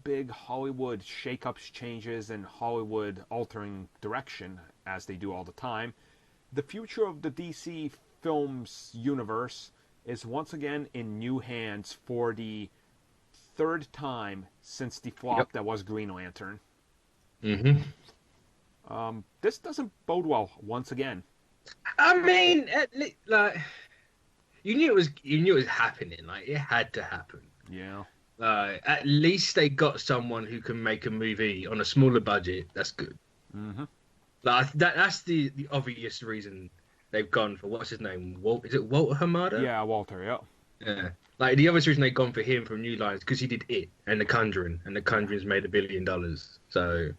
big Hollywood shakeups, changes, and Hollywood altering direction, as they do all the time, the future of the DC Films universe is once again in new hands for the third time since the flop that was Green Lantern. Mm-hmm. This doesn't bode well once again. I mean, like you knew it was happening. Like it had to happen. Yeah. At least they got someone who can make a movie on a smaller budget. That's good. Mm-hmm. Like that's the obvious reason they've gone for what's his name? Is it Walter Hamada? Yeah, Walter. Yeah. Yeah. Like the obvious reason they've gone for him from New Lines because he did It and The Conjuring, and The Conjuring's made $1 billion. So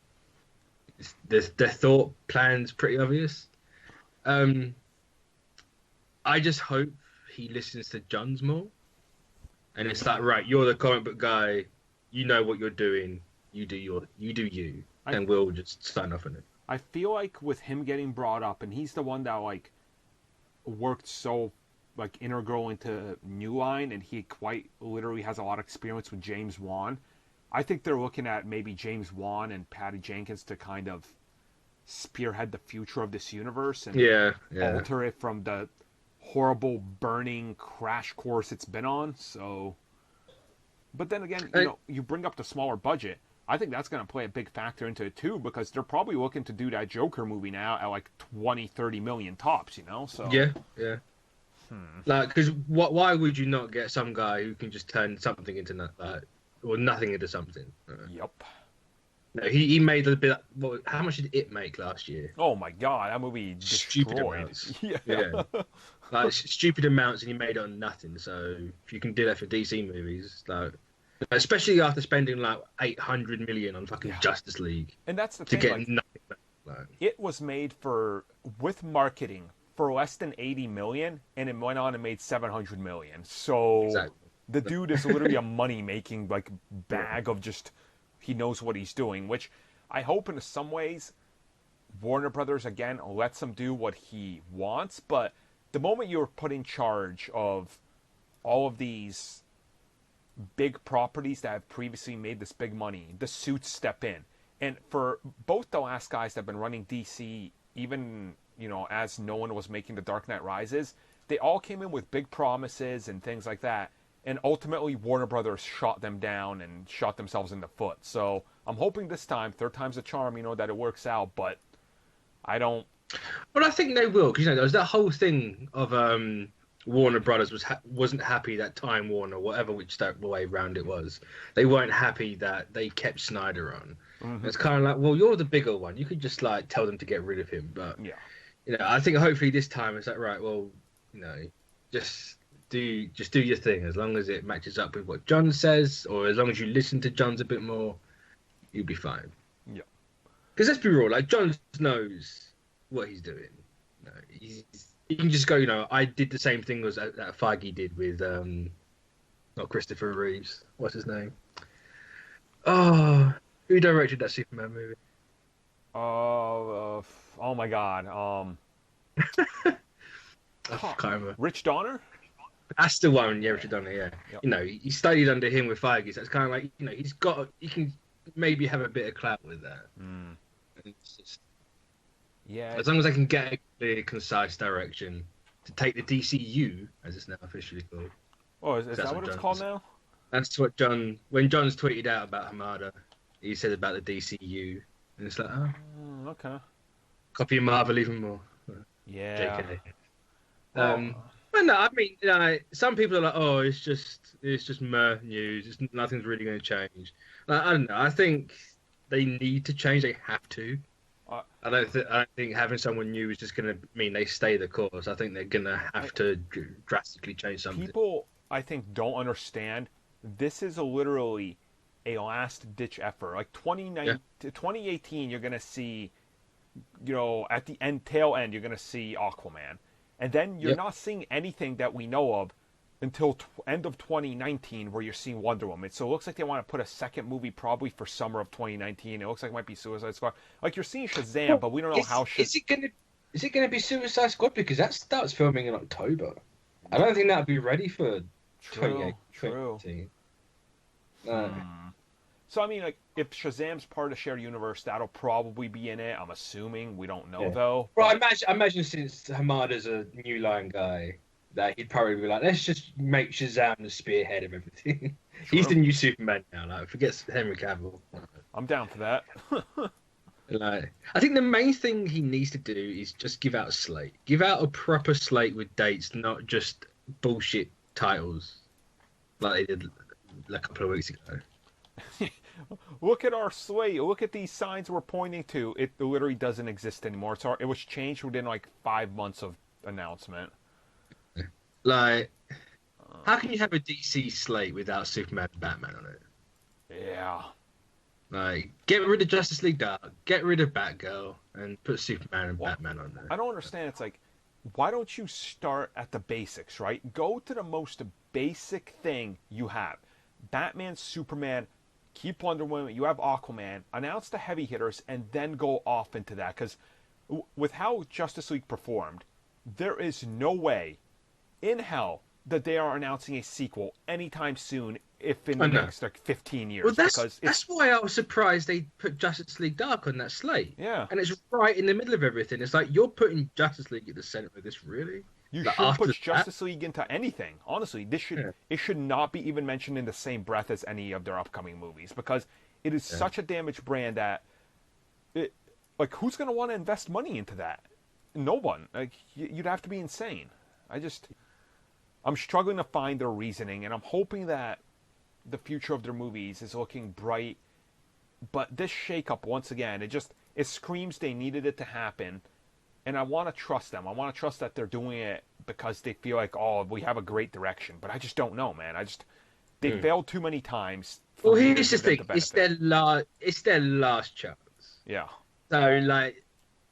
their thought plan's pretty obvious. I just hope he listens to John's more. And it's like, right, you're the comic book guy. You know what you're doing. You do you, and we'll just sign off on it. I feel like with him getting brought up, and he's the one that like worked so like integral into New Line, and he quite literally has a lot of experience with James Wan. I think they're looking at maybe James Wan and Patty Jenkins to kind of spearhead the future of this universe and alter it from the horrible burning crash course it's been on. So, but then again, you bring up the smaller budget. I think that's going to play a big factor into it too, because they're probably looking to do that Joker movie now at like 20-30 million tops, so yeah like, because why would you not get some guy who can just turn something into or nothing into something? Yep. No, he made a bit. How much did It make last year? Oh my god, that movie Stupid destroyed. amounts. Yeah. Like stupid amounts, and he made it on nothing. So if you can do that for DC movies, like especially after spending like 800 million on fucking Justice League, and that's the to thing, get like, nothing back. Like, it was made with marketing for less than 80 million, and it went on and made 700 million. So exactly. The dude is literally a money making like bag of just. He knows what he's doing, which I hope in some ways Warner Brothers again lets him do what he wants. But the moment you're put in charge of all of these big properties that have previously made this big money, the suits step in. And for both the last guys that have been running DC, even as no one was making The Dark Knight Rises, they all came in with big promises and things like that. And ultimately, Warner Brothers shot them down and shot themselves in the foot. So I'm hoping this time, third time's a charm, that it works out. But I don't. Well, I think they will, because there was that whole thing of Warner Brothers wasn't happy that Time Warner, whatever which way round it was, they weren't happy that they kept Snyder on. Mm-hmm. It's kind of like, well, you're the bigger one. You could just like tell them to get rid of him. But I think hopefully this time it's like, right, well, just do your thing, as long as it matches up with what John says, or as long as you listen to John's a bit more, you'll be fine. Yeah. Because let's be real, like John knows what he's doing. He can just go, I did the same thing as that Feige did with not Christopher Reeves. What's his name? Oh, who directed that Superman movie? Oh my God. I can't remember. Rich Donner? That's the one, yeah, Richard Donner, yeah. Yep. He studied under him with Feige, so it's kind of like, he can maybe have a bit of clout with that. Mm. It's just, yeah. as long as I can get a clear, concise direction to take the DCU, as it's now officially called. Oh, is that what it's called now? That's what when John's tweeted out about Hamada, he said about the DCU, and it's like, okay. Copy Marvel even more. Yeah. JK. But no, I mean, some people are like, oh, it's just mer news. Nothing's really going to change. I don't know. I think they need to change. They have to. I don't think having someone new is just going to mean they stay the course. I think they're going to have to drastically change something. People, I think, don't understand. This is literally a last-ditch effort. Like 2018, you're going to see, at the tail end, you're going to see Aquaman. And then you're not seeing anything that we know of until end of 2019, where you're seeing Wonder Woman. So it looks like they want to put a second movie probably for summer of 2019. It looks like it might be Suicide Squad. Like you're seeing Shazam, but we don't know how. Is it gonna be Suicide Squad, because that starts filming in October? I don't think that'll be ready for 2018. True. So I mean, like, if Shazam's part of shared universe, that'll probably be in it. I'm assuming. We don't know Yeah. though. Well, But I imagine since Hamada's a New Line guy, that he'd probably be like, let's just make Shazam the spearhead of everything. He's true. the new Superman now. Like, forget Henry Cavill. I'm down for that. Like, I think the main thing he needs to do is just give out a slate. Give out a proper slate with dates, not just bullshit titles like they did a couple of weeks ago. Look at our slate. Look at these signs we're pointing to. It literally doesn't exist anymore. It was changed within like 5 months of announcement. Like, how can you have a DC slate without Superman and Batman on it? Yeah. Like, get rid of Justice League Dark, get rid of Batgirl, and put Superman and Batman on there. I don't understand. It's like, why don't you start at the basics, right? Go to the most basic thing you have. Batman, Superman, keep Wonder Woman, you have Aquaman, announce the heavy hitters, and then go off into that. Because with how Justice League performed, there is no way in hell that they are announcing a sequel anytime soon, if in the next like 15 years. Well, because that's why I was surprised they put Justice League Dark on that slate. Yeah. And it's right in the middle of everything. It's like, you're putting Justice League at the center of this, really? You like, should put Justice League into anything. Honestly, it should not be even mentioned in the same breath as any of their upcoming movies, because it is such a damaged brand that like, who's going to want to invest money into that? No one. Like, you'd have to be insane. I'm struggling to find their reasoning, and I'm hoping that the future of their movies is looking bright. But this shakeup, once again, it screams they needed it to happen, and I want to trust them. I want to trust that they're doing it because they feel like, oh, we have a great direction. But I just don't know, man. They failed too many times. Well, here's the thing: it's their last chance. Yeah. So, like,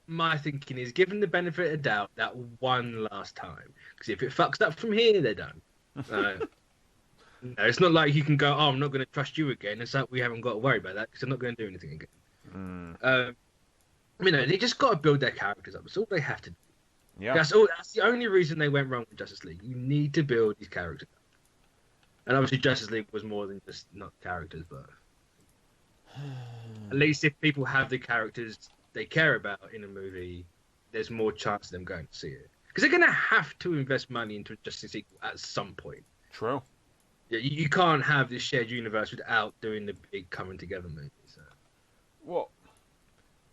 my thinking is, give them the benefit of doubt that one last time. Because if it fucks up from here, they're done. No, it's not like you can go, oh, I'm not going to trust you again. It's like, we haven't got to worry about that because they're not going to do anything again. They just got to build their characters up. That's all they have to do. Yeah. That's the only reason they went wrong with Justice League. You need to build these characters up. And obviously Justice League was more than just not characters, but at least if people have the characters they care about in a movie, there's more chance of them going to see it. Because they're going to have to invest money into a Justice League at some point. True. Yeah, you can't have this shared universe without doing the big coming together movie. So. Well,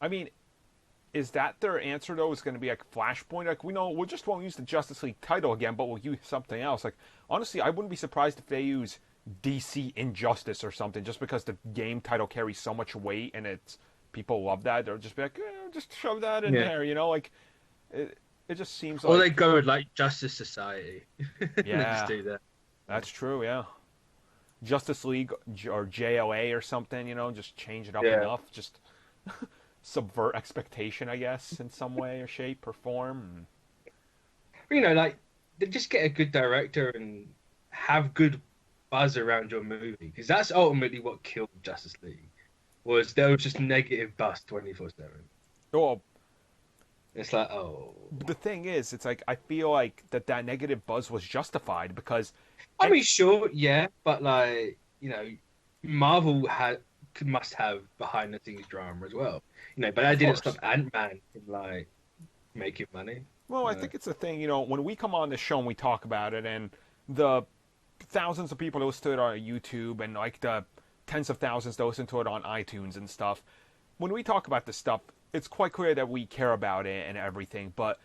I mean, is that their answer, though? Is going to be like Flashpoint? Like, we just won't use the Justice League title again, but we'll use something else. Like, honestly, I wouldn't be surprised if they use DC Injustice or something, just because the game title carries so much weight and people love that. They'll just be like, just shove that in there, like, it just seems like... Or they go with, like, Justice Society. Yeah. Just do that. That's true, yeah. Justice League or JLA or something, just change it up enough. Just subvert expectation, I guess, in some way or shape or form. Like, they just get a good director and have good buzz around your movie. Because that's ultimately what killed Justice League. There was just negative buzz 24/7. Well, it's like, oh. The thing is, it's like, I feel like that negative buzz was justified because... I mean, sure, yeah, but, like, Marvel must have behind-the-scenes drama as well. But that didn't stop Ant-Man from, like, making money. Well, I think it's a thing, when we come on this show and we talk about it, and the thousands of people that listen to it on YouTube, and, like, the tens of thousands that listen to it on iTunes and stuff, when we talk about this stuff, it's quite clear that we care about it and everything, but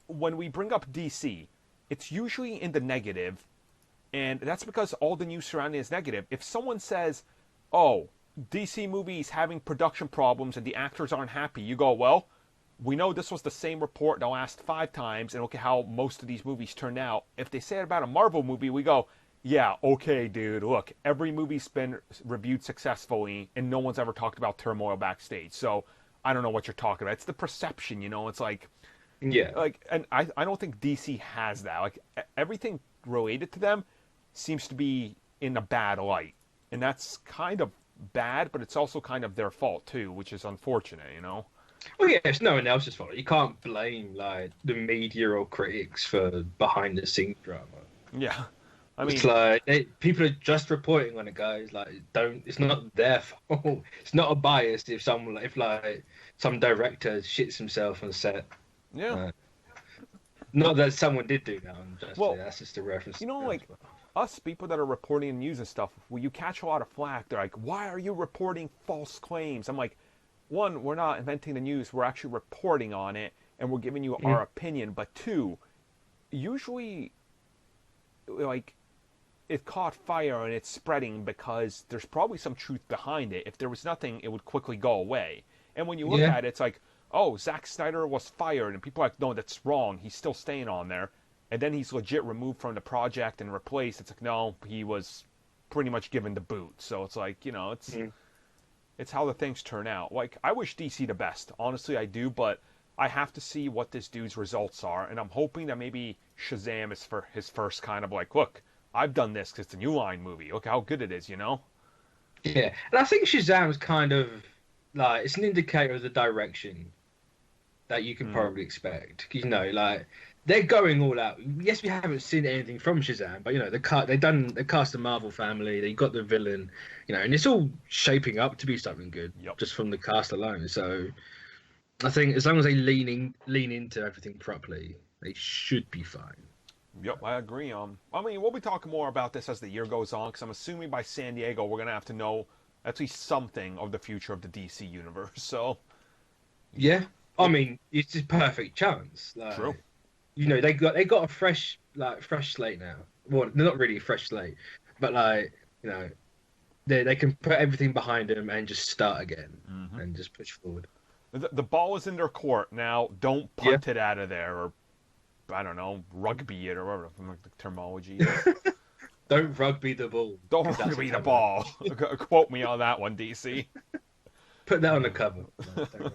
when we bring up DC, it's usually in the negative, and that's because all the news surrounding it is negative. If someone says, oh, DC movies having production problems and the actors aren't happy, you go, well, we know this was the same report the last 5 times, and look at how most of these movies turned out. If they say it about a Marvel movie, we go, yeah, okay, dude, look, every movie's been reviewed successfully, and no one's ever talked about turmoil backstage, so I don't know what you're talking about. It's the perception, it's like... Yeah. Like, and I don't think DC has that. Like, everything related to them seems to be in a bad light. And that's kind of bad, but it's also kind of their fault, too, which is unfortunate, Well, yeah, it's no one else's fault. You can't blame, like, the media or critics for behind-the-scenes drama. Yeah. I mean, It's like people are just reporting on it, guys. Like, don't. It's not their fault. It's not a bias if someone, if like some director shits himself on set. yeah. Uh, Not that someone did do that. Well, That's just a reference. like us people that are reporting news and stuff, when you catch a lot of flack, they're like, "Why are you reporting false claims?" I'm like, one, we're not inventing the news; we're actually reporting on it, and we're giving you our opinion. But two, usually, like, it caught fire and it's spreading because there's probably some truth behind it. If there was nothing, it would quickly go away. And when you look at it, it's like, oh, Zack Snyder was fired, and people are like, no, that's wrong. He's still staying on there. And then he's legit removed from the project and replaced. It's like, no, he was pretty much given the boot. So it's like, it's how the things turn out. Like, I wish DC the best. Honestly, I do, but I have to see what this dude's results are, and I'm hoping that maybe Shazam is for his first kind of like, look, I've done this because it's a New Line movie. Look how good it is, Yeah, and I think Shazam's kind of like it's an indicator of the direction that you can probably expect. Like they're going all out. Yes, we haven't seen anything from Shazam, but they cast the Marvel family. They got the villain, and it's all shaping up to be something good just from the cast alone. So I think as long as they lean into everything properly, they should be fine. Yep, I agree. I mean, we'll be talking more about this as the year goes on, because I'm assuming by San Diego we're gonna have to know at least something of the future of the DC universe. So, yeah, I mean, it's a perfect chance. Like, true. They got a fresh slate now. Well, they're not really a fresh slate, but they can put everything behind them and just start again and just push forward. The ball is in their court now. Don't punt it out of there, or I don't know, rugby it, or whatever the terminology is. Don't rugby the ball. Don't rugby the ball. Quote me on that one, DC. Put that on the cover. No,